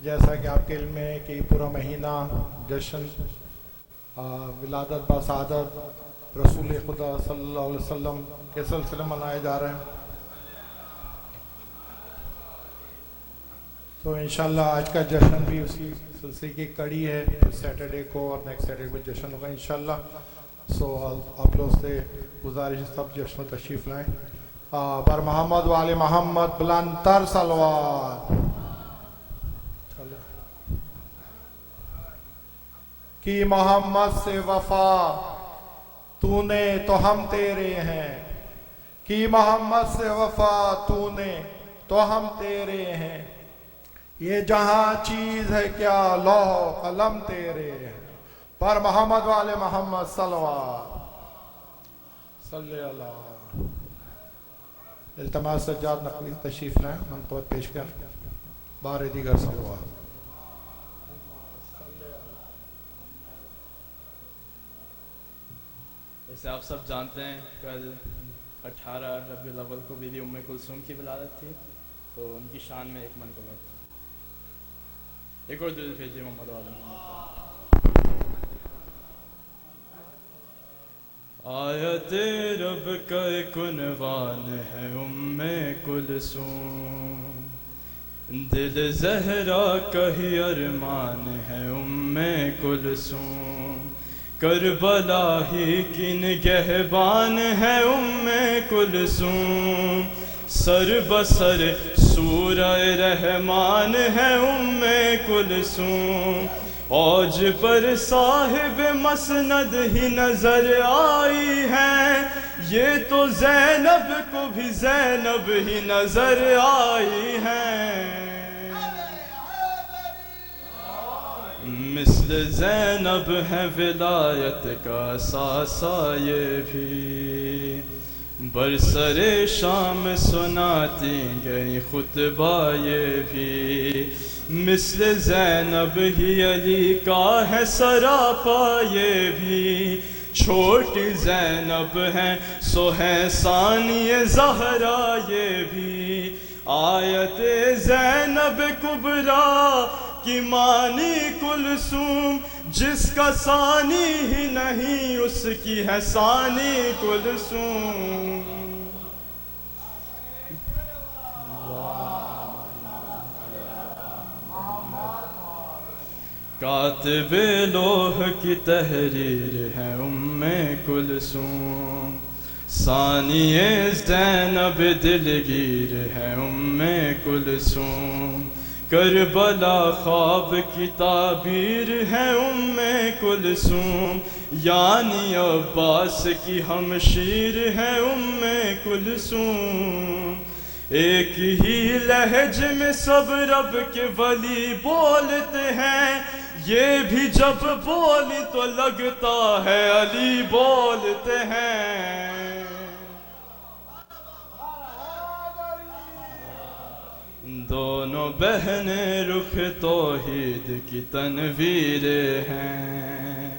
جیسا کہ آپ کے علم میں کہ پورا مہینہ جشن ولادت بسعادت رسول خدا صلی اللہ علیہ وسلم کے سلسلے منائے جا رہے ہیں. تو انشاءاللہ آج کا جشن بھی اسی سلسلے کی کڑی ہے. سیٹرڈے کو اور نیکسٹ سیٹرڈے کو جشن ہوگا انشاءاللہ. سو آپ لوگ سے گزارش سب جشن میں تشریف لائیں. بر محمد وآل محمد بلند تر صلوات. کی محمد سے وفا تو نے تو ہم تیرے ہیں. کی محمد سے وفا تو نے تو ہم تیرے ہیں. یہ جہاں چیز ہے کیا لوح قلم تیرے ہیں. پر محمد والے محمد صلوات صلی اللہ. التماس سجاد نقوی تشریف لائیں. منقبت پیش کر بار دیگر صلوات. جیسے آپ سب جانتے ہیں کل 18 ربیع الاول کو بی بی ام کلثوم کی ولادت تھی، تو ان کی شان میں ایک منقبت. ایک اور دل بھیجیے محمد والے محمد. آیت رب کا ایک عنوان ہے ام کلثوم، دل زہرا کا ہی ارمان ہے ام کلثوم، کربلا ہی کی نگہبان ہے ام کلثوم، سر بسر سورہ رحمان ہے ام کلثوم، اوج پر صاحب مسند ہی نظر آئی ہے، یہ تو زینب کو بھی زینب ہی نظر آئی ہے. مثل زینب ہے ولایت کا ساسا یہ بھی، برسر شام سناتی گئی خطبہ یہ بھی، مثل زینب ہی علی کا ہے سراپا یہ بھی، چھوٹی زینب ہے سو ہے ثانی زہرا یہ بھی، آیت زینب کبریٰ کی مانی کلثوم، جس کا ثانی ہی نہیں اس کی ہے ثانی کلثوم. کاتب لوح کی تحریر ہے ام کلثوم، ثانی زینب دلگیر ہے ام کلثوم، کربلا خواب کی تعبیر ہے ام کلثوم، یعنی عباس کی ہمشیر ہے ام کلثوم. ایک ہی لہج میں سب رب کے ولی بولتے ہیں، یہ بھی جب بولی تو لگتا ہے علی بولتے ہیں. دونوں بہنیں رخ توحید کی تنویریں ہیں،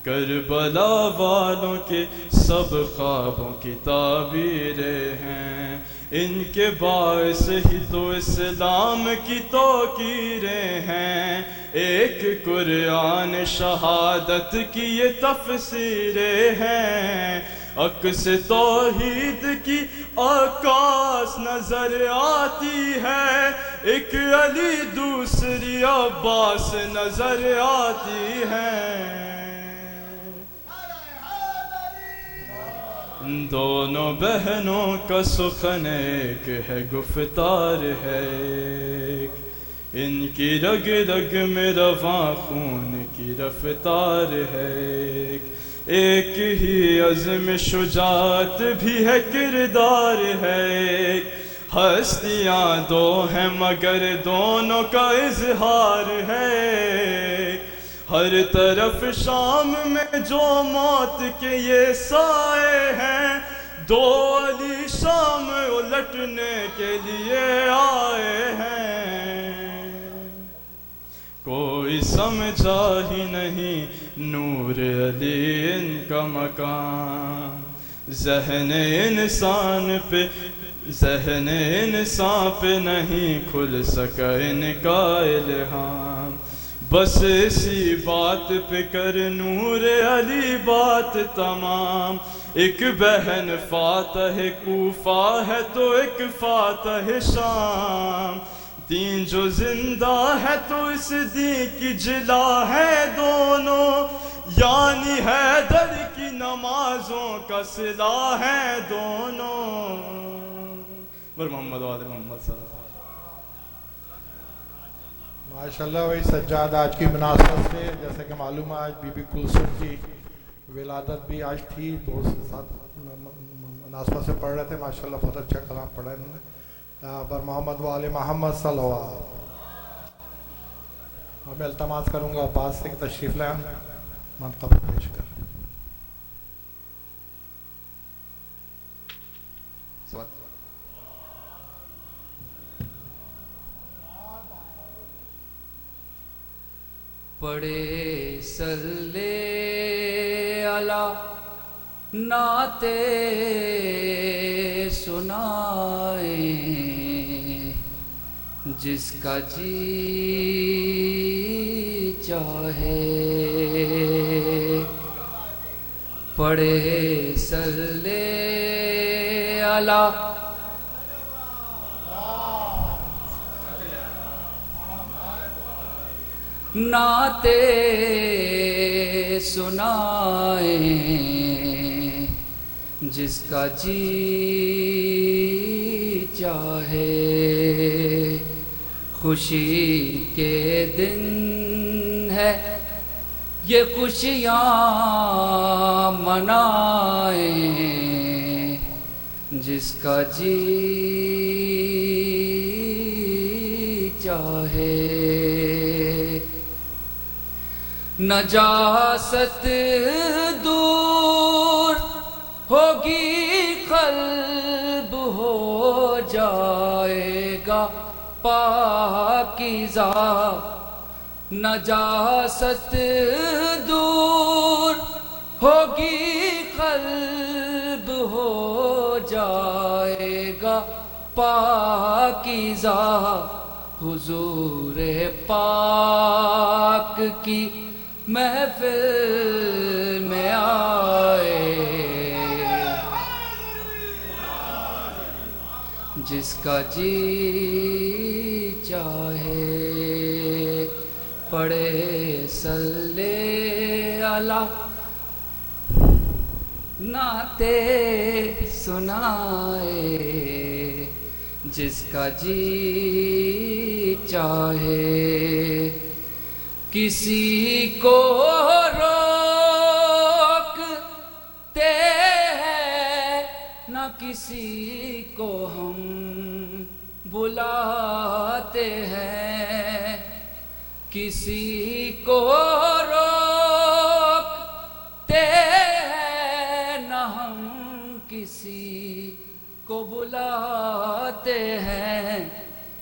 کربلا والوں کے سب خوابوں کی تعبیریں ہیں، ان کے باعث ہی تو اسلام کی توقیریں ہیں، ایک قرآن شہادت کی یہ تفسیریں ہیں، عکس توحید کی عکاس نظر آتی ہے، ایک علی دوسری عباس نظر آتی ہے. دونوں بہنوں کا سخن ایک ہے گفتار ہے ایک، ان کی رگ رگ میں رواں خون کی رفتار ہے ایک ہی عزم شجاعت بھی ہے کردار ہے ایک، ہستیاں دو ہیں مگر دونوں کا اظہار ہے. ہر طرف شام میں جو موت کے یہ سائے ہیں، دو علی شام الٹنے کے لیے آئے ہیں. کوئی سمجھا ہی نہیں نور علی ان کا مکان، ذہن انسان پہ نہیں کھل سکا ان کا الہام، بس اسی بات پہ کر نور علی بات تمام۔ ایک بہن فاتح کوفہ ہے تو ایک فاتح شام، دین جو زندہ ہے تو اس دین کی جلا ہے دونوں، یعنی حیدر کی نمازوں کا صلہ ہے دونوں۔ محمد وعلی محمد صلی اللہ علیہ وسلم۔ ماشاءاللہ بھائی سجاد، آج کی مناسبت سے جیسا کہ معلوم ہے آج بی بی کلثوم کی ولادت بھی آج تھی، بہت سے ساتھ مناسبت سے پڑھ رہے تھے، ماشاءاللہ بہت اچھا کلام پڑھا انہوں نے۔ پر محمد وعلی محمد صلی اللہ علیہ وسلم۔ اور میں التماس کروں گا عباس سے کہ تشریف لائیں، منتخب پیش کر۔ پڑھے صلی علی نعتیں سنائیں، جس کا جی چاہے۔ پڑھے صلی علی نعتیں سنائیں، جس کا جی چاہے۔ خوشی کے دن ہے یہ خوشیاں منائیں، جس کا جی چاہے۔ نجاست دور ہوگی قلب ہو جائے گا پاکیزہ، نجاست دور ہوگی قلب ہو جائے گا پاکیزہ، حضور پاک کی محفل میں آئے، جس کا جی چاہے۔ پڑھے صلی علی نعتیں سنائے، جس کا جی چاہے۔ کسی کو روکتے ہیں نہ کسی کو ہم بلاتے ہیں، کسی کو روکتے ہیں نہ ہم کسی کو بلاتے ہیں۔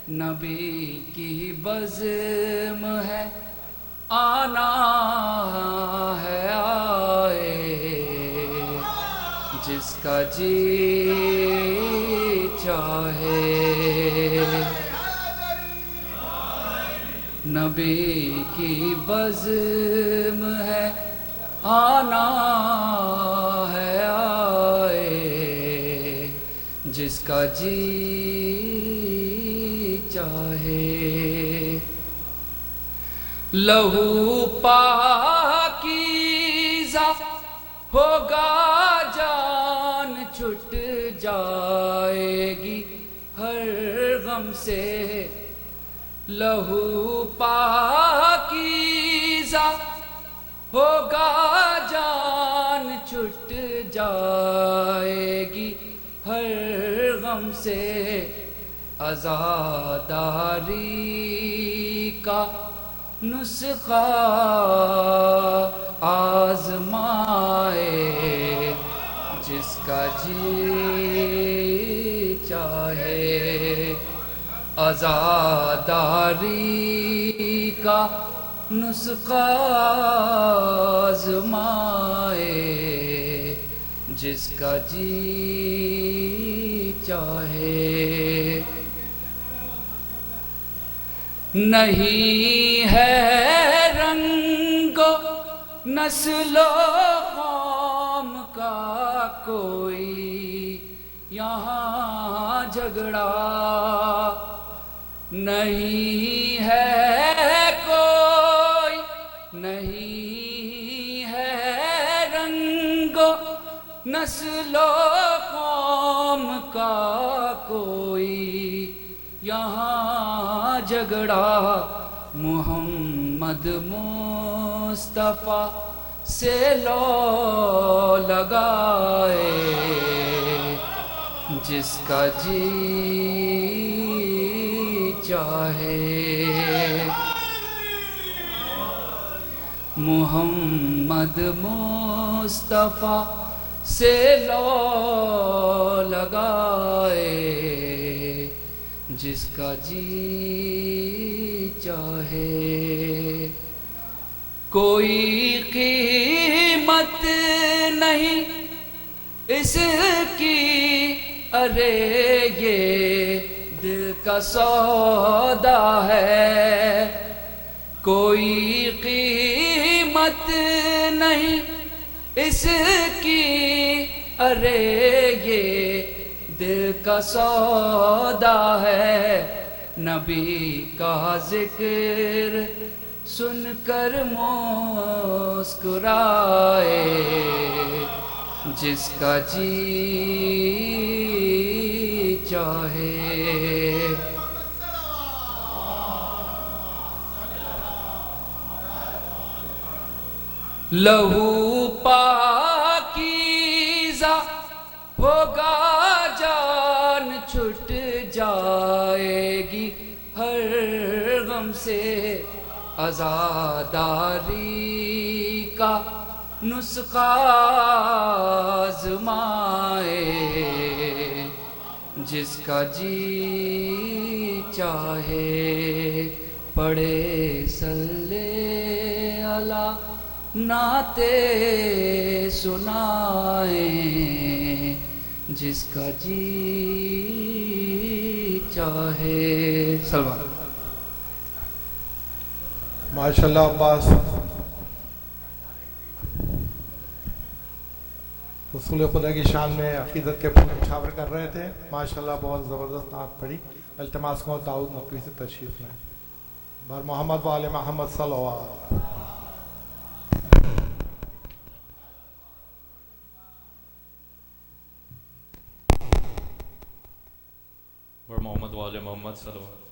نبی کی بزم ہے آنا ہے آئے، جس کا جی چاہے۔ نبی کی بزم ہے آنا ہے آئے، جس کا جی چاہے۔ لہو پاکیزہ ہوگا جان چھٹ جائے گی ہر غم سے، لہو پاکیزہ ہوگا جان چھٹ جائے گی ہر غم سے، عزاداری کا نسخہ آزمائے، جس کا جی چاہے۔ عزاداری کا نسخہ آزمائے، جس کا جی چاہے، نہیں ہے رنگ و نسل و قوم کا کوئی یہاں جھگڑا، نہیں ہے کوئی، نہیں ہے رنگ و نسل و قوم کا کوئی یہاں جھگڑا، محمد مصطفیٰ سے لو لگائے، جس کا جی چاہے، محمد مصطفیٰ سے لو لگائے، جس کا جی چاہے، کوئی قیمت نہیں اس کی، ارے یہ دل کا سودا ہے، کوئی قیمت نہیں اس کی، ارے یہ دل کا سودا ہے، نبی کا ذکر سن کر مسکرائے، جس کا جی چاہے، لہو پاکیزہ ہوگا، جان چھٹ جائے گی ہر غم سے، عزاداری کا نسخہ آزمائے، جس کا جی چاہے، پڑھے صلی اللہ نعتیں سنائیں، جس کا جی چاہے، سلمان ماشاءاللہ عباس رسول خدا کی شان میں عقیدت کے پھول نچھاور کر رہے تھے، ماشاءاللہ بہت زبردست نعت پڑھی، التماس کو داؤد نقوی سے تشریف لائیں، بر محمد و آل محمد صلی اللہ علیہ وسلم۔ بر محمد و آل محمد صلی اللہ علیہ وسلم۔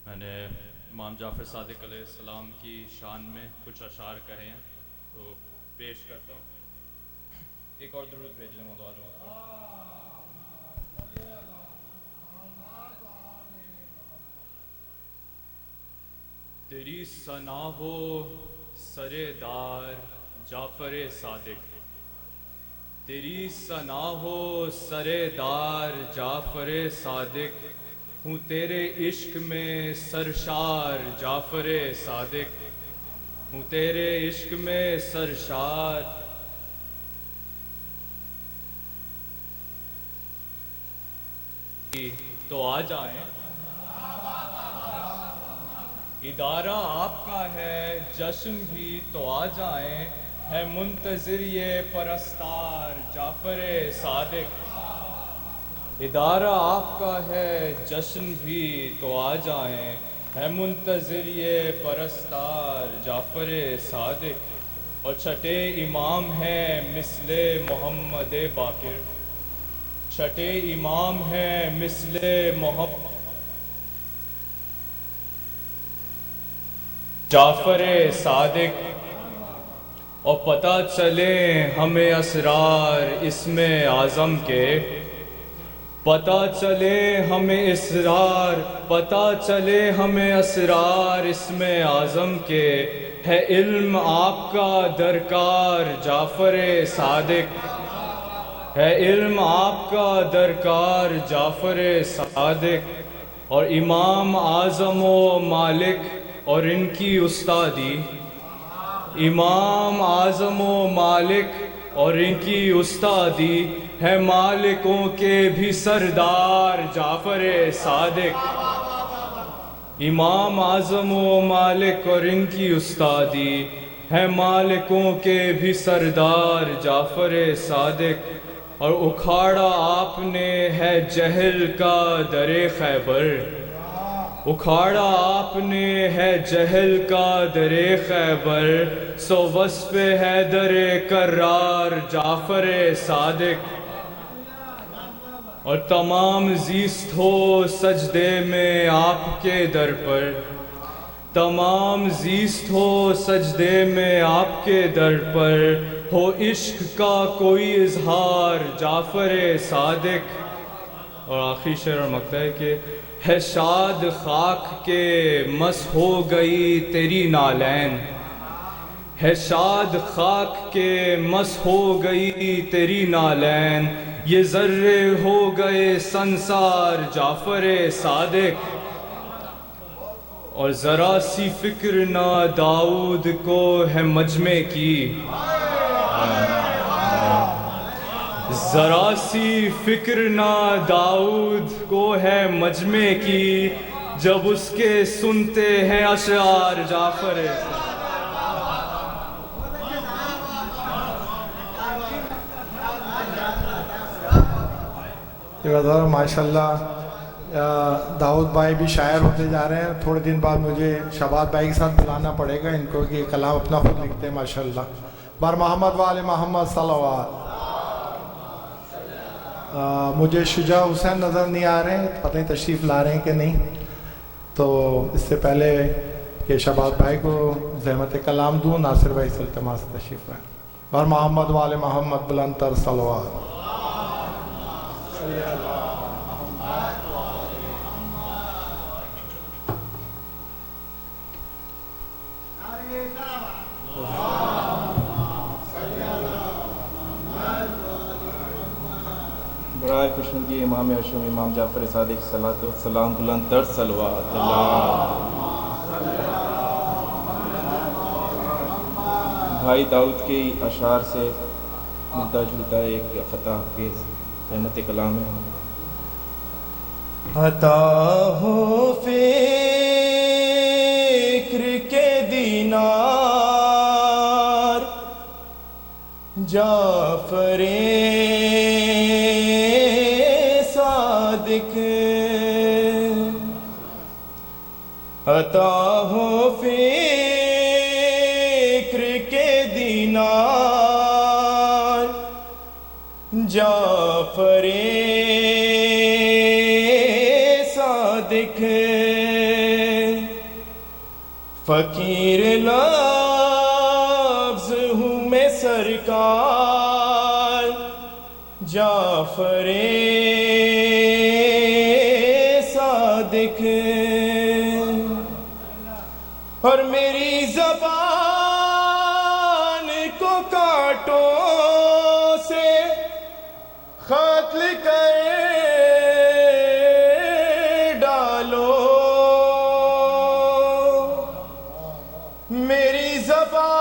میں نے امام جعفر صادق علیہ السلام کی شان میں کچھ اشعار کہے ہیں تو پیش کرتا ہوں، ایک اور درود بھیج لیں مولا علیہ وسلم۔ تیری ثنا ہو سرے دار جعفر صادق، تیری ثنا ہو سرے دار جعفر صادق، ہوں تیرے عشق میں سرشار جعفر صادق، ہوں تیرے عشق میں سرشار، تو آ جائیں، ادارہ آپ کا ہے جشن بھی تو آ جائیں، ہے منتظر یہ پرستار جعفر صادق، ادارہ آپ کا ہے جشن بھی تو آ جائیں، ہے منتظر یہ پرستار جعفر صادق، اور چھٹے امام ہیں مثل محمد باقر، چھٹے امام ہیں مثل محمد جعفر صادق، اور پتہ چلے ہمیں اسرار اسم اعظم کے، پتہ چلے ہمیں اسرار، پتہ چلے ہمیں اسرار اسم اعظم کے، ہے علم آپ کا درکار جعفر صادق، ہے علم آپ کا درکار جعفر صادق، اور امام اعظم و مالک اور ان کی استادی، امام اعظم و مالک اور ان کی استادی ہے مالکوں کے بھی سردار جعفر صادق. امام اعظم و مالک اور ان کی استادی ہے مالکوں کے بھی سردار جعفر صادق. اور اکھاڑا آپ نے ہے جہل کا در خیبر. اکھاڑا آپ نے ہے جہل کا در خیبر. سو وصف ہے در کرار جعفر صادق. اور تمام زیست ہو سجدے میں آپ کے در پر. تمام زیست ہو سجدے میں آپ کے در پر. ہو عشق کا کوئی اظہار جعفر صادق. اور آخری شعر اور مقطع ہے کہ ہے شاد خاک کے مس ہو گئی تیری نالین. ہے شاد خاک کے مس ہو گئی تیری نالین. یہ ذرے ہو گئے سنسار جعفر صادق. اور ذرا سی فکر نہ داؤد کو ہے مجمع کی. ذرا سی فکر نہ داؤد کو ہے مجمع کی. جب اس کے سنتے ہیں اشعار جعفر. ماشاءاللہ داؤد بھائی بھی شاعر ہوتے جا رہے ہیں. تھوڑے دن بعد مجھے شباب بھائی کے ساتھ بلانا پڑے گا ان کو کہ کلام اپنا خود لکھتے ہیں ماشاءاللہ. بار محمد وآل محمد صلوات. مجھے شجاع حسین نظر نہیں آ رہے ہیں, پتہ نہیں تشریف لا رہے ہیں کہ نہیں. تو اس سے پہلے کہ شباب بھائی کو زحمت کلام دوں, ناصر بھائی سے التماس تشریف لائیں. بار محمد وآل محمد بلند تر صلوات. برائے خوشنودی امام اشم امام جعفر صادق صلاۃ والسلام بلند تر صلوات. بھائی داؤد کے اشعار سے ملتا جلتا ایک خطا کے رحمت کلام ہے. عطا ہو فکر کے دینار جعفر صادق. عطا ہو فکر کے دینار جعفر صادق. فقیر لفظ ہوں میں سرکار جعفر صادق. اور میری زبان کو کانٹوں سے قتل کر ڈالو. میری زبان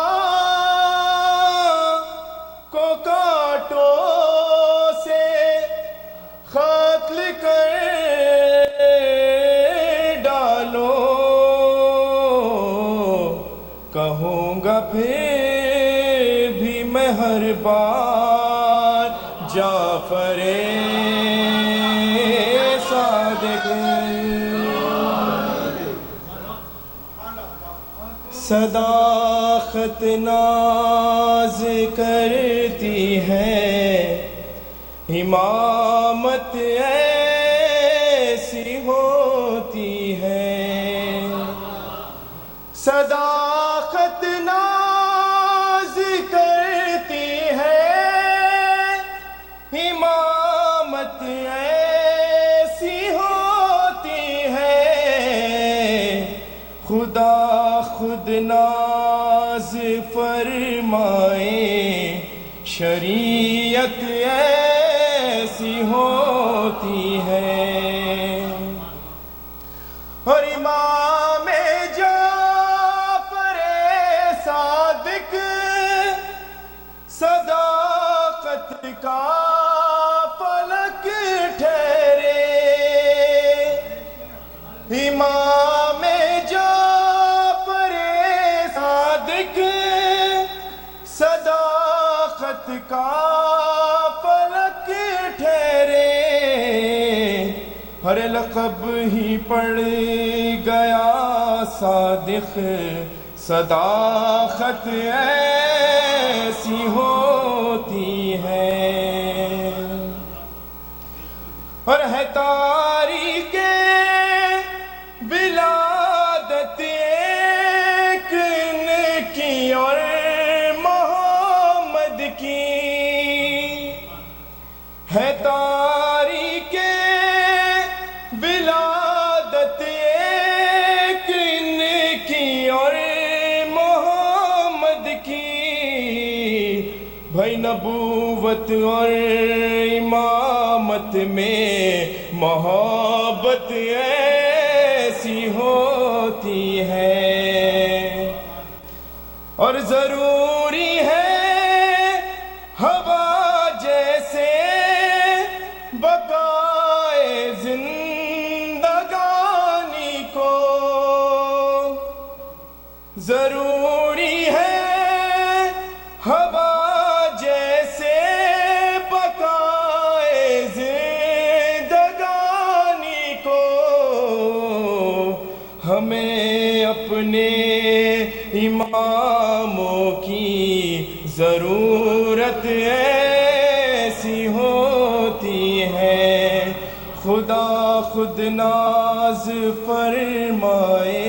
کو کانٹوں سے قتل کر ڈالو. کہوں گا پھر بھی میں ہر بار جعفر صادق. صداقت ناز کرتی ہے امامت ایسی ہوتی ہے. صداقت ناز کرتی ہے امامت ایسی ہوتی ہے. خدا خود ناز فرمائے شریعت ایسی ہوتی ہے. اور امام جعفر صادق کا فلک ٹھہرے، امام جعفر صادق صداقت کا فلک ٹھہرے، ہر لقب ہی پڑ گیا صادق، صداقت ایسی ہوتی ہے، اور ہے تاریخ ولادت ایک ان کی اور محمد کی، ہے تاریخ ولادت ایک ان کی اور محمد کی، بھائی نبوت اور امامت میں محبت ایسی ہوتی ہے، اور ضروری ہے ہوا جیسے بقائے زندگانی کو، ضروری ہے ہوا جیسے بقائے زندگانی کو، ہمیں اپنے اماموں کی ضرورت ایسی ہوتی ہے، خدا خود ناز فرمائے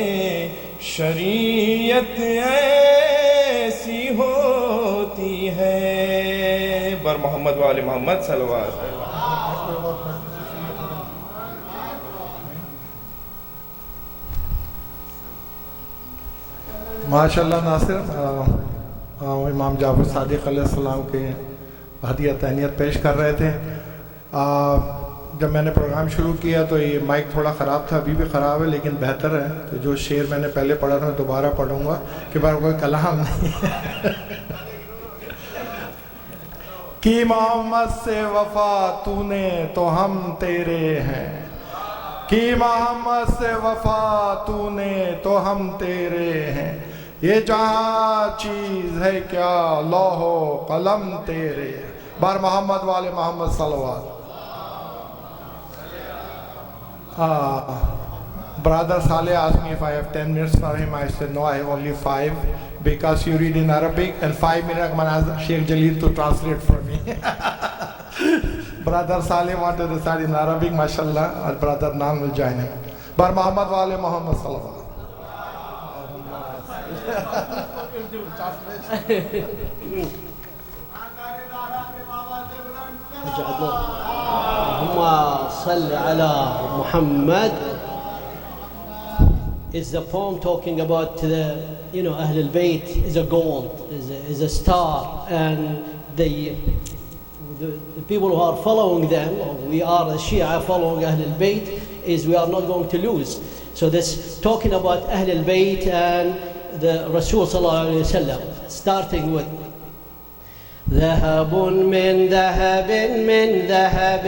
شریعت ایسی ہوتی ہے، بر محمد و آل محمد صلوات۔ ماشاءاللہ ناصر، امام جعفر صادق علیہ السلام کے ہدیہ تہنیت پیش کر رہے تھے۔ جب میں نے پروگرام شروع کیا تو یہ مائک تھوڑا خراب تھا، ابھی بھی خراب ہے لیکن بہتر ہے، تو جو شعر میں نے پہلے پڑھا تھا میں دوبارہ پڑھوں گا کہ بار کوئی کلام نہیں ہے۔ کی محمد سے وفا تو نے تو ہم تیرے ہیں، کی محمد سے وفا تو نے تو ہم تیرے ہیں، یہ جہاں چیز ہے کیا لوح و قلم تیرے، بار محمد والے محمد صلوات۔ Brother Saleh asked me if I have 10 minutes for him. I said no, I have only 5 because you read in Arabic, and 5 minutes I'm going to ask Sheikh Jalil to translate for me. Brother Saleh wanted to recite in Arabic, mashallah, and Brother Nan will join him. Bar Muhammad wale Muhammad sallallahu اللهم صل على Muhammad is the poem talking about the, Ahl al-Bayt is a gold, is a star, and the people who are following them, or we are a Shia following Ahl al-Bayt, is we are not going to lose. So this talking about Ahl al-Bayt and the Rasul sallallahu alayhi wa sallam, starting with ذهب من ذهب من ذهب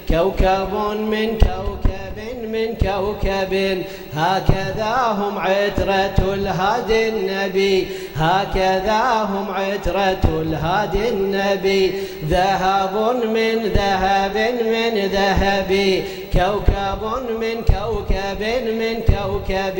كوكب من كوكب من كوكب هكذا هم عترة الهادي النبي هكذا هم عترة الهادي النبي ذهب من ذهب من ذهب كوكب من كوكب من كوكب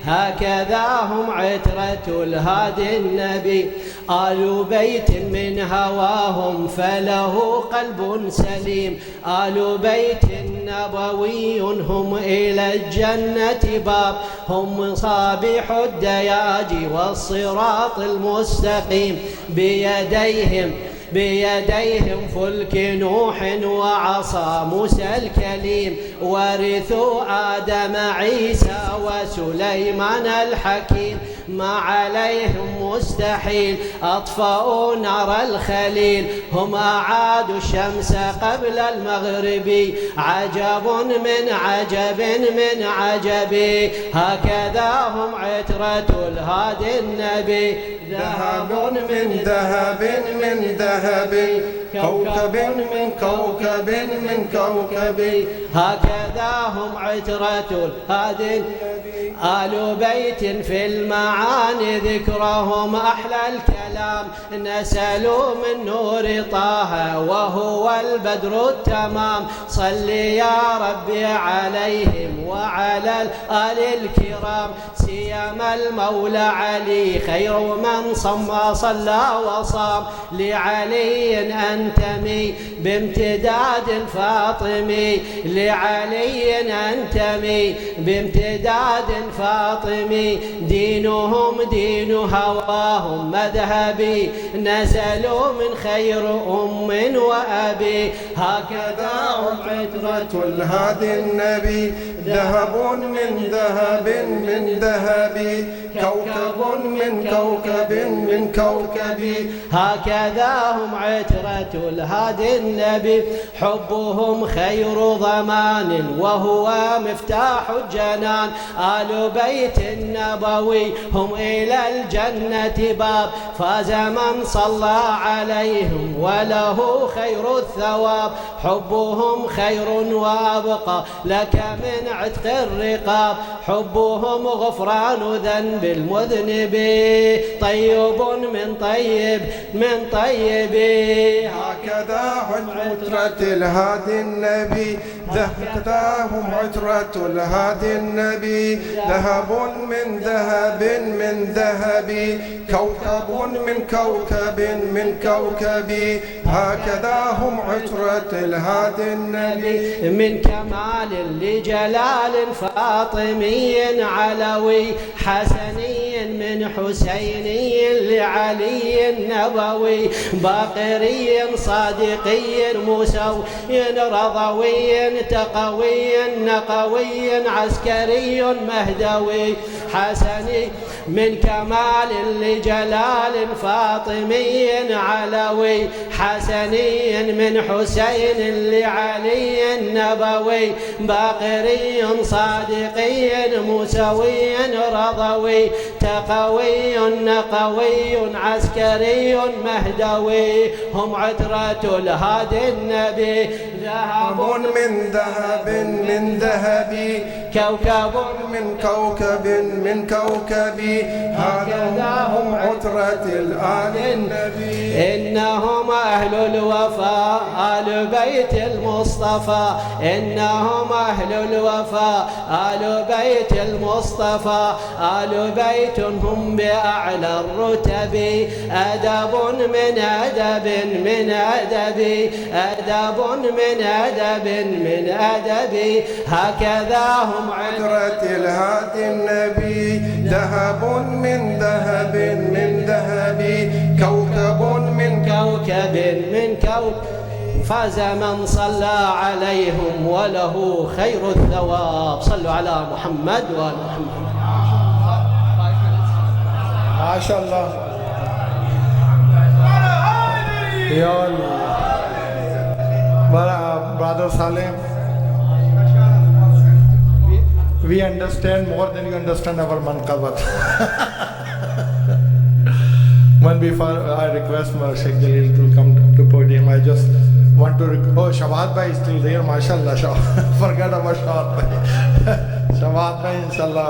هكذا هم عترة الهادي النبي آل بيت من هواهم فله قلب سليم آل بيت نبوي هم إلى الجنة باب هم مصابيح الدياج والصراط المستقيم بيديهم فلك نوح وعصا موسى الكليم ورثوا آدم عيسى وسليمان الحكيم ما عليهم مستحيل أطفأوا نار الخليل هم أعادوا الشمس قبل المغرب عجب من عجب من عجب هكذا هم عترة الهادي النبي ذهب من ذهب من ذهب كوكب من كوكب من كوكب هكذا هم عترة الهادي آل بيت في المعاني ذكرهم أحلى الكلام نسلوا من نور طه وهو البدر التمام صل يا ربي عليهم وعلى الآل الكرام سيما المولى علي خير من صلى وصام لعلي أنتمي بامتداد الفاطمي لعلي أنتمي بامتداد فاطمي دينهم دين هواهم مذهبي نزلوا من خير أم وأبي هكذا هم عترة الهادي النبي ذهب من ذهب من ذهب كوكب من كوكب من كوكب هكذا هم عترة الهادي النبي حبهم خير ضمان وهو مفتاح الجنان آل بيت النبوي هم إلى الجنة باب فاز من صلى عليهم وله خير الثواب حبهم خير وأبقى لك من عتق الرقاب حبهم غفران ذنب المذنب طيب من طيب من طيب هكذا هم عترة الهادي النبي هكذا هم عترة الهادي النبي ذهب من ذهب من ذهب كوكب من كوكب من كوكب هكذا هم عترة الهادي النبي من كمال لجلال فاطمي علوي حسني من حسيني لعلي النبوي باقري صادقي موسوي رضوي تقوي نقوي عسكري مهدوي حسني من كمال لجلال فاطمي علوي حسني من حسين لعلي النبوي باقري صادقي موسوي رضوي تقوي نقوي عسكري مهدوي هم عترة الهادي النبي ذهب من ذهب من ذهب كوكب من كوكب من كوكب هكذا هم عترة الآل النبي إنهم أهل الوفاء آل بيت المصطفى إنهم أهل الوفاء آل بيت المصطفى آل بيت هم بأعلى الرتب أدب من أدب من أدب أدب من أدب من أدب هكذا هم عترة الهادي النبي ذهب من ذهب من ذهب كوكب من كوكب من كوكب فاز من صلى عليهم وله خير الثواب صلوا على محمد وآل محمد ما شاء الله Brother Salim, we understand more than you understand our manqabat. One before I request Sheikh Jalil to come to podium, I just want to Shawad Bhai is still there, mashallah. Forget about Shawad Bhai. Shawad Bhai inshallah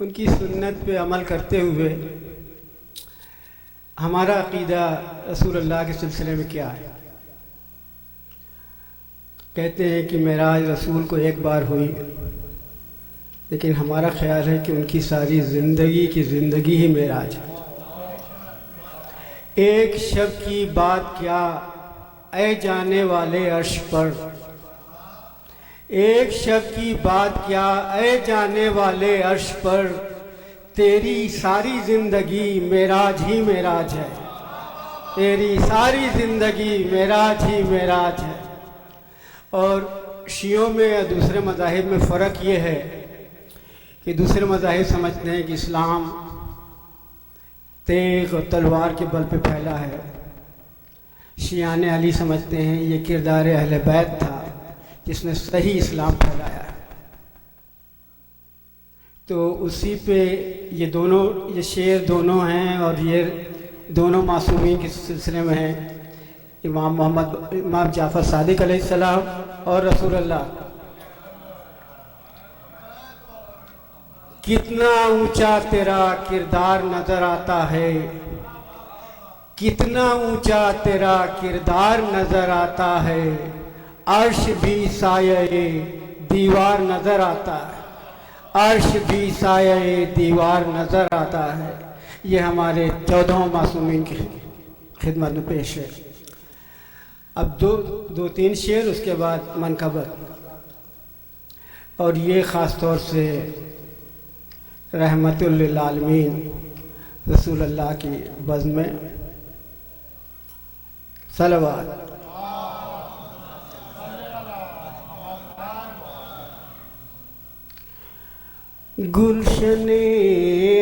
ان کی سنت پہ عمل کرتے ہوئے ہمارا عقیدہ رسول اللہ کے سلسلے میں کیا ہے؟ کہتے ہیں کہ معراج رسول کو ایک بار ہوئی، لیکن ہمارا خیال ہے کہ ان کی ساری زندگی کی زندگی ہی معراج ہے۔ ایک شب کی بات کیا اے جانے والے عرش پر، ایک شب کی بات کیا اے جانے والے عرش پر، تیری ساری زندگی معراج ہی معراج ہے، تیری ساری زندگی معراج ہی معراج ہے۔ اور شیعوں میں یا دوسرے مذاہب میں فرق یہ ہے کہ دوسرے مذاہب سمجھتے ہیں کہ اسلام تیغ اور تلوار کے بل پہ پھیلا ہے، شیعان علی سمجھتے ہیں یہ کردار اہل بیت تھا جس نے صحیح اسلام پھیلایا ہے۔ تو اسی پہ یہ شعر دونوں ہیں، اور یہ دونوں معصومین کے سلسلے میں ہیں، امام جعفر صادق علیہ السلام اور رسول اللہ۔ کتنا اونچا تیرا کردار نظر آتا ہے، کتنا اونچا تیرا کردار نظر آتا ہے، عرش بھی سایہ دیوار نظر آتا ہے، عرش بھی سایہ دیوار نظر آتا ہے۔ یہ ہمارے 14 معصومین کی خدمت میں پیش ہے۔ اب دو تین شعر، اس کے بعد منقبت، اور یہ خاص طور سے رحمت للعالمین رسول اللہ کی بزم میں صلوات۔ گلشن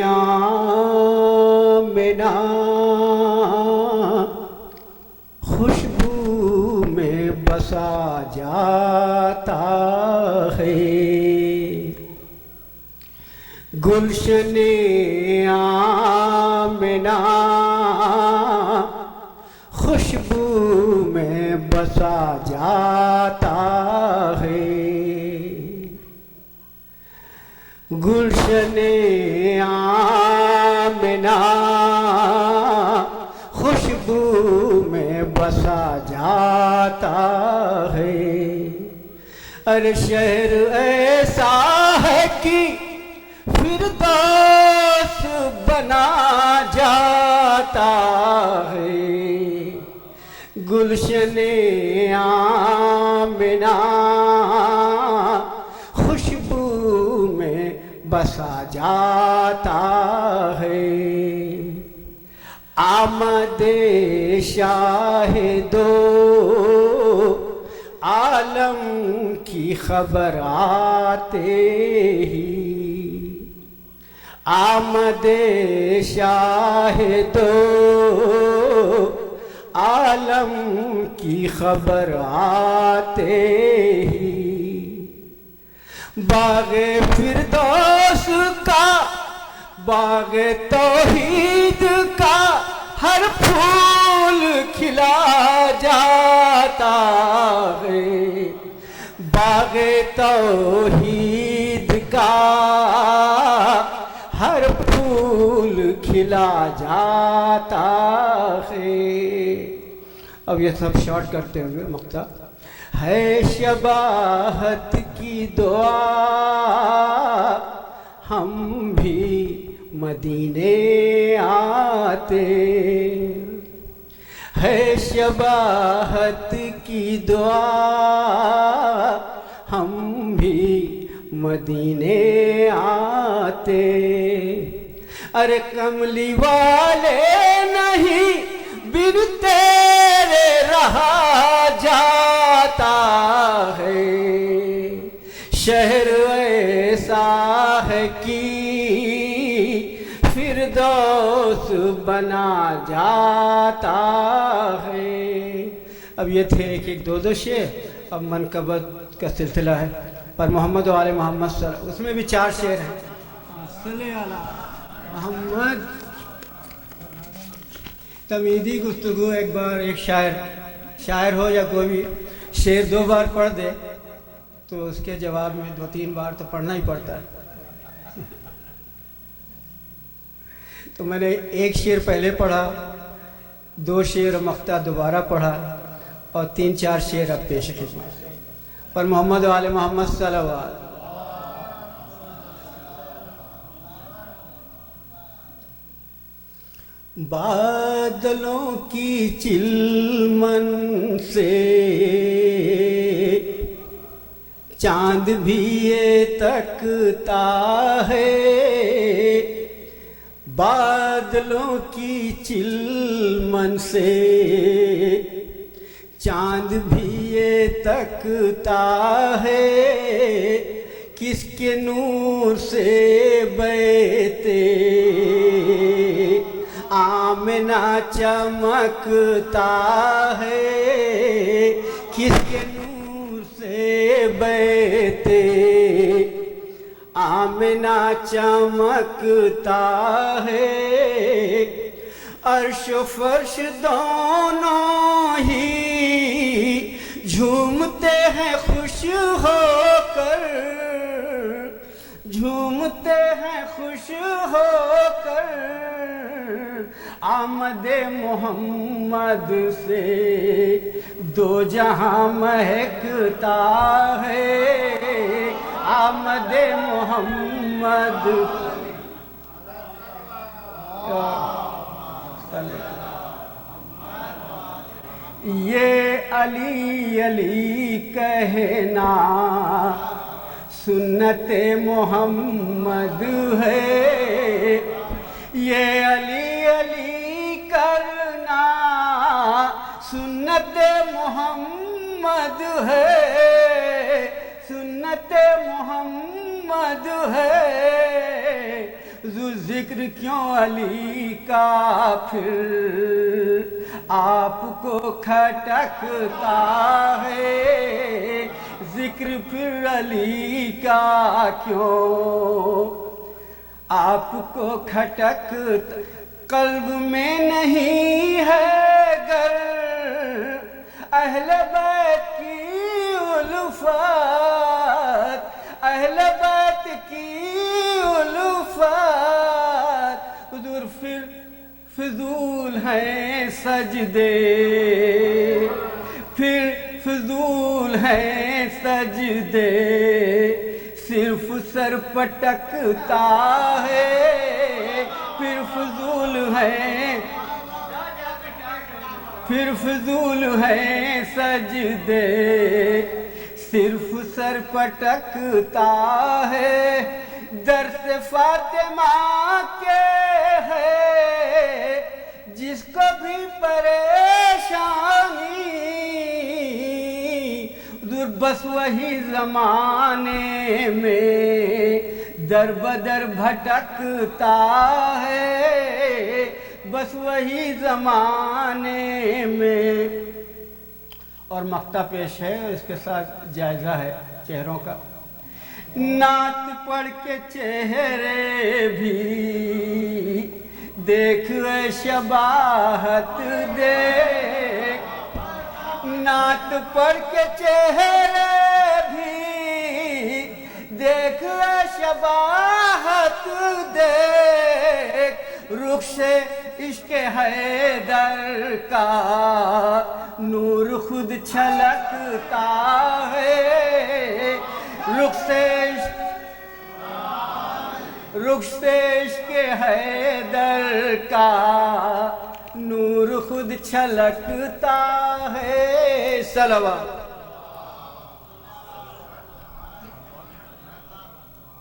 آمنہ خوشبو میں بسا جاتا ہے، گلشن آمنہ خوشبو میں بسا جاتا ہے، گلشن آمنہ خوشبو میں بسا جاتا ہے۔ ارے شہر ایسا ہے کہ فردوس بنا جاتا ہے، گلشن آمنہ خوشبو میں بسا جاتا ہے۔ آمد شاہ دو عالم کی خبر آتے ہی، آمد شاہ دو عالم کی خبر آتے ہی، باغ فردوس کا، باغ توحید کا ہر پھول کھلا جاتا ہے، باغ توحید کا ہر پھول کھلا جاتا ہے۔ اب یہ سب شارٹ کرتے ہوئے مقطع ہے۔ شباہت کی دعا ہم بھی مدینے آتے، ہے شباہت کی دعا ہم بھی مدینے آتے، ارے کملی والے نہیں بن تیرے رہا جاتا ہے، شہر ایسا ہے کہ فردوس بنا جاتا ہے۔ اب یہ تھے ایک دو شعر۔ اب منقبت کا سلسلہ ہے، پر محمد و آل محمد صلی اللہ علیہ وسلم، اس میں بھی 4 شعر ہیں۔ صلی علی محمد۔ تمیدی گفتگو، ایک بار ایک شاعر ہو یا کوئی بھی شعر 2 بار پڑھ دے تو اس کے جواب میں 2-3 بار تو پڑھنا ہی پڑتا ہے۔ تو میں نے ایک شعر پہلے پڑھا، 2 شعر مقطع دوبارہ پڑھا اور 3-4 شعر اب پیش خدمت پر محمد و آل محمد صلوات۔ بادلوں کی چلمن سے چاند بھی یہ تکتا ہے، بادلوں کی چلمن سے چاند بھی یہ تکتا ہے، کس کے نور سے بیتے آمنہ چمکتا ہے، کس کے نور سے بیتے آمنہ چمکتا ہے، عرش و فرش دونوں ہی جھومتے ہیں خوش ہو کر، جھومتے ہیں خوش ہو کر، آمد محمد سے 2 جہاں مہکتا ہے، آمد محمد یہ علی علی کہنا سنت محمد ہے، یہ علی علی کرنا سنت محمد ہے، سنت محمد ہے، ذو ذکر کیوں علی کا پھر آپ کو کھٹکتا ہے، ذکر پھر علی کا کیوں آپ کو کھٹکتا، قلب میں نہیں ہے گر اہل بیت کی الفت، اہل بیت کی الفت، ادھر پھر فضول ہیں سجدے، پھر فضول ہیں سجدے، صرف سر پٹکتا ہے، پھر فضول ہے، پھر فضول ہے سجدے، صرف سر پٹکتا ہے، درس فاطمہ کے ہے جس کو بھی پریشانی، دور بس وہی زمانے میں در بدر بھٹکتا ہے، بس وہی زمانے میں۔ اور مقطع پیش ہے اور اس کے ساتھ جائزہ ہے چہروں کا۔ نعت پڑھ کے چہرے بھی دیکھ اے شباہت دیکھ، نعت پڑھ کے چہرے بھی دیکھ اے شباہت دیکھ، رخ سے عشق حیدر کا نور خود چھلکتا ہے، رخ سے عشق حیدر کا نور خود چھلکتا ہے۔ صلوات۔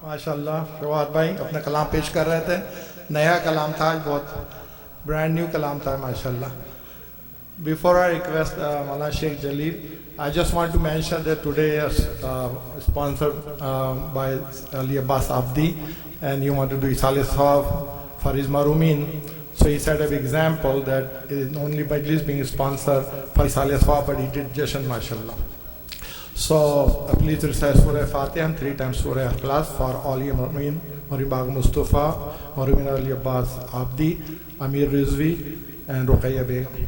ماشاءاللہ فواد بھائی اپنا کلام پیش کر رہے تھے، نیا کلام تھا، بہت برانڈ نیو کلام تھا ماشاءاللہ۔ Before I request Maulana Sheikh Jalil, I just want to mention that today is sponsored by Ali Abbas Abdi, and he wanted to do Isal Sawab for his Marumin. So he set an example that is only by at least being sponsored for Isal Sawab, but he did Jashan, mashallah. So please recite Surah Fatiha and 3 times Surah Ikhlas for Ali Marumin, Marumin Bagh Mustafa, Marumin Ali Abbas Abdi, Amir Rizvi, and Ruqayya Begum.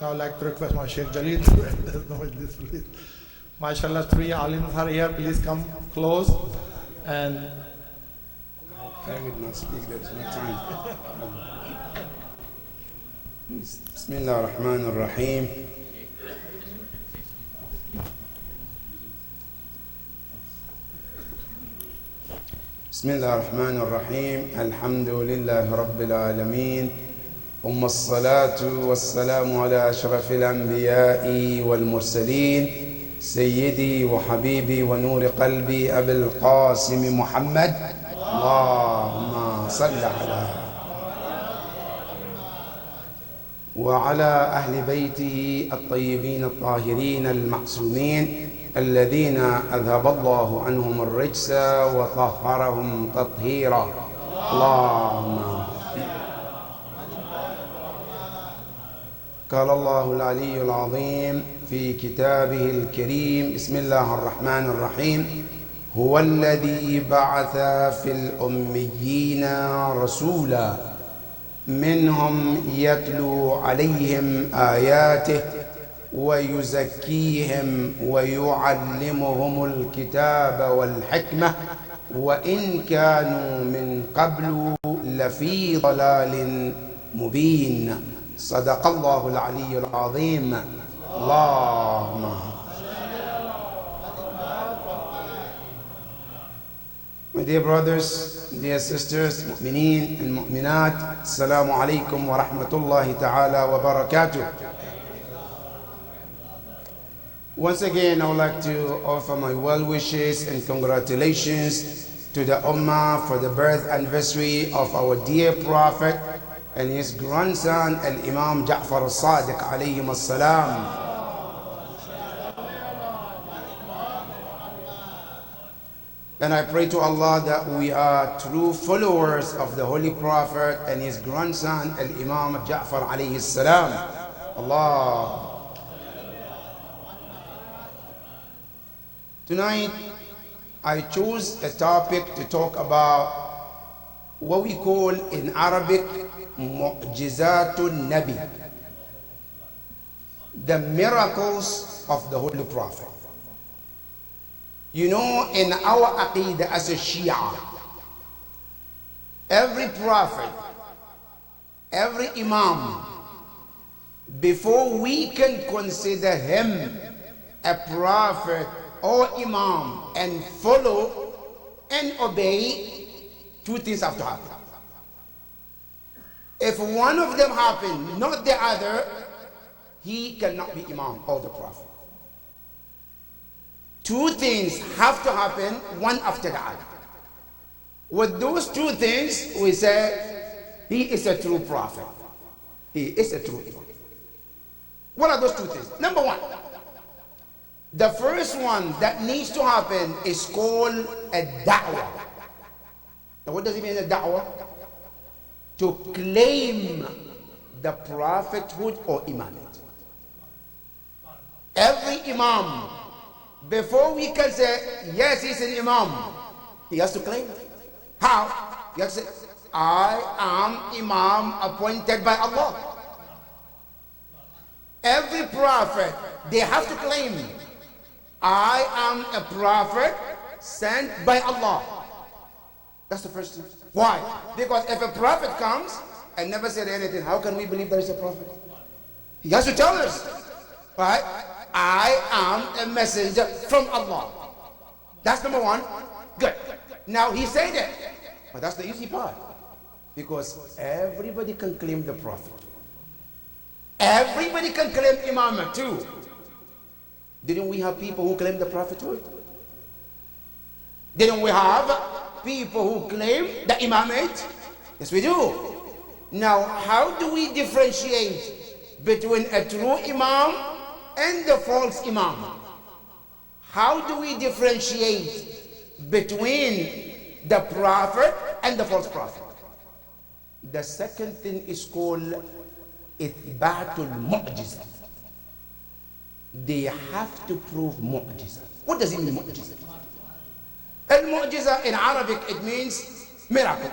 Now I'd like to request my Sheikh Jaleel to end this majlis, please. MashaAllah, 3 alims are here. Please come close. And I would not speak, there's no time. Bismillah ar-Rahman ar-Rahim. Bismillah ar-Rahman ar-Rahim. Alhamdulillah Rabbil Alameen. الصلاة والسلام على أشرف الأنبياء والمرسلين سيدي وحبيبي ونور قلبي أبي القاسم محمد اللهم صل على وعلى أهل بيته الطيبين الطاهرين المعصومين الذين أذهب الله عنهم الرجس وطهرهم تطهيرا اللهم قال الله العلي العظيم في كتابه الكريم بسم الله الرحمن الرحيم هو الذي بعث في الأميين رسولا منهم يتلو عليهم آياته ويزكيهم ويعلمهم الكتاب والحكمة وإن كانوا من قبل لفي ضلال مبين صدق الله العلي العظيم اللهم My dear brothers, dear sisters, mu'mineen and mu'minat, assalamu alaikum wa rahmatullahi ta'ala wa barakatuh. Once again, I would like to offer my well wishes and congratulations to the Ummah for the birth anniversary of our dear Prophet and his grandson Al-Imam Ja'far al-Sadiq alayhim as-salam. And I pray to Allah that we are true followers of the Holy Prophet and his grandson Al-Imam Ja'far alayhi salam. Allah. Tonight I chose a topic to talk about what we call in Arabic Mu'jizatun Nabi, the miracles of the Holy Prophet. You know, in our Aqidah as a Shia, every prophet, every Imam, before we can consider him a prophet or Imam and follow and obey, 2 things have to happen. If one of them happen, not the other, he cannot be Imam or the Prophet. 2 things have to happen, one after the other. With those 2 things, we say, he is a true Prophet. He is a true Imam. What are those 2 things? Number 1, the first one that needs to happen is called a da'wah. Now what does it mean, a da'wah? To claim the prophethood or imamate. Every imam, before we can say, yes, he's an imam, he has to claim it. How? He has to say, I am imam appointed by Allah. Every prophet, they have to claim, I am a prophet sent by Allah. That's the first thing. Why? Because if a prophet comes and never said anything, how can we believe there is a prophet? He has to tell us, right? I am a messenger from Allah. That's number 1. Good. Now he said it, but that's the easy part, because everybody can claim the prophet. Everybody can claim imamah too. Didn't we have people who claim the prophethood? Didn't we have people who claim the imamate? Yes, we do. Now, how do we differentiate between a true imam and the false imam? How do we differentiate between the prophet and the false prophet? The second thing is called ithbatul mu'jiza. They have to prove mu'jiza. What does it mean, mu'jiza? Al-mu'jiza in Arabic, it means miracle.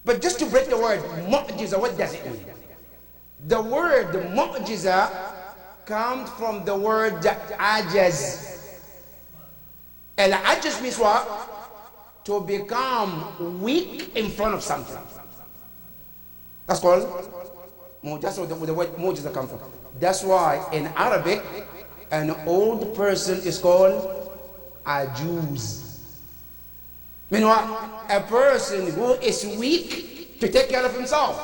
But just to break the word mu'jiza, what does it mean? The word mu'jiza comes from the word ajaz. Al-ajaz means what? To become weak in front of something. That's called mu'jiza. That's where the word mu'jiza comes from. That's why in Arabic, an old person is called ajuz. Meaning what? A person who is weak to take care of himself.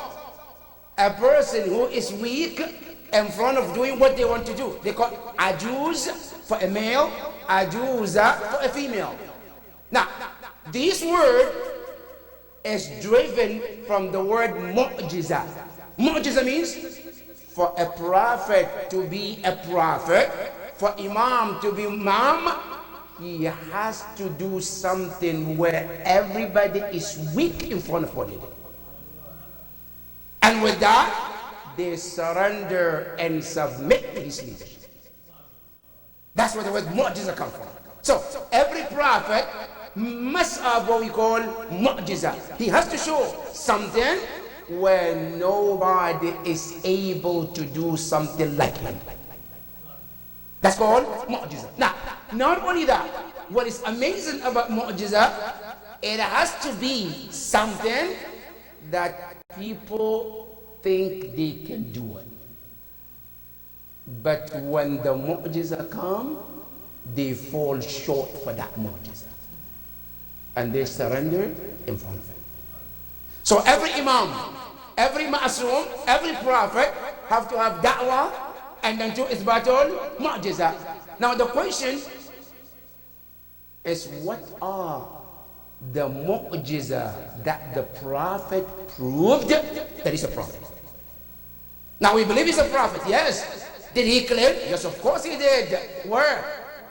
A person who is weak in front of doing what they want to do. They call ajuz for a male, ajuza for a female. Now, this word is driven from the word mu'jiza. Mu'jiza means for a prophet to be a prophet, for imam to be imam, he has to do something where everybody is weak in front of what he did. And with that, they surrender and submit to his leadership. That's where the word mu'jiza comes from. So, every prophet must have what we call mu'jiza. He has to show something where nobody is able to do something like him. That's called mu'jiza. Now, not only that, what is amazing about mu'jiza, it has to be something that people think they can do it. But when the mu'jiza come, they fall short for that mu'jiza. And they surrender in front of it. So every imam, every ma'asum, every prophet have to have da'wah and then to isbatul mu'jiza. Now the question is, what are the mu'jiza that the prophet proved that he's a prophet? Now we believe he's a prophet, yes. Did he claim? Yes, of course he did. Where?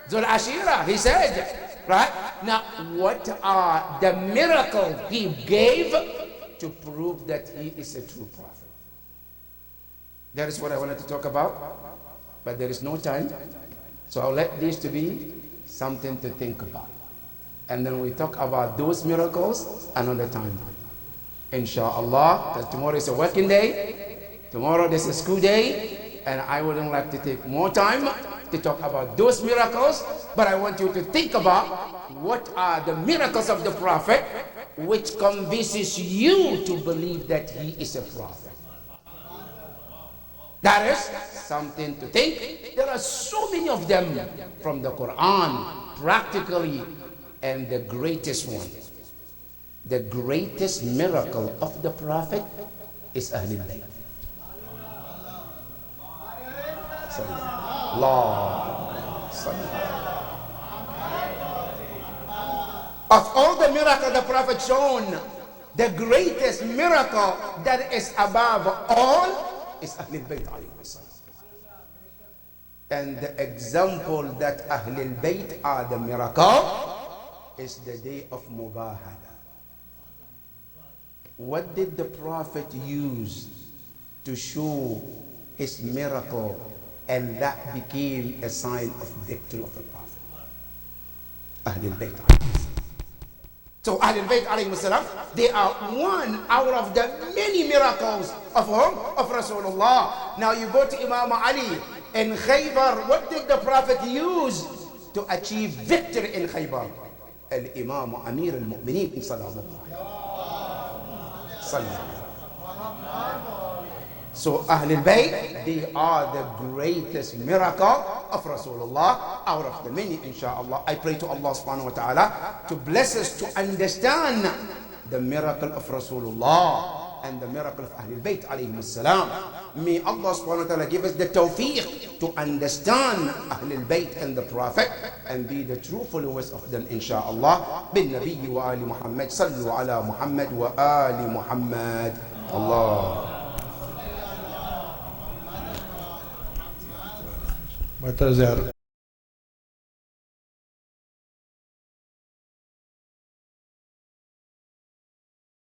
Zul Ashira, he said. Right? Now, what are the miracles he gave to prove that he is a true prophet? That is what I wanted to talk about, but there is no time. So I'll let this to be something to think about. And then we talk about those miracles another time. Inshallah, because tomorrow is a working day. Tomorrow is a school day. And I wouldn't like to take more time to talk about those miracles, but I want you to think about what are the miracles of the prophet which convinces you to believe that he is a prophet. That is something to think. There are so many of them from the Quran, practically, and the greatest one, the greatest miracle of the prophet is Ahlul Bayt. Of all the miracles the prophet shown, the greatest miracle that is above all is Ahlul Bayt alayhi salam. And the example that Ahlul Bayt are the miracle is the day of Mubahala. What did the prophet use to show his miracle, and that became a sign of victory of the prophet? Ahlul Bayt. So Ahlul Bayt alayhi salam, they are one out of the many miracles of whom? Of Rasulullah. Now you go to Imam Ali in Khaybar. What did the prophet use to achieve victory in Khaybar? Al-Imam Amir al-Mu'mineen sallallahu alayhi wasallam. So Ahlul Bayt, they are the greatest miracle of Rasulullah out of the many, inshallah. I pray to Allah subhanahu wa ta'ala to bless us to understand the miracle of Rasulullah and the miracle of Ahlul Bayt alayhi salam. May Allah subhanahu wa ta'ala give us the tawfiq to understand Ahlul Bayt and the Prophet and be the true followers of them, inshallah. Bin Nabiyyi wa Ali Muhammad, sallu ala Muhammad wa Ali Muhammad. Allah. Mu'tazir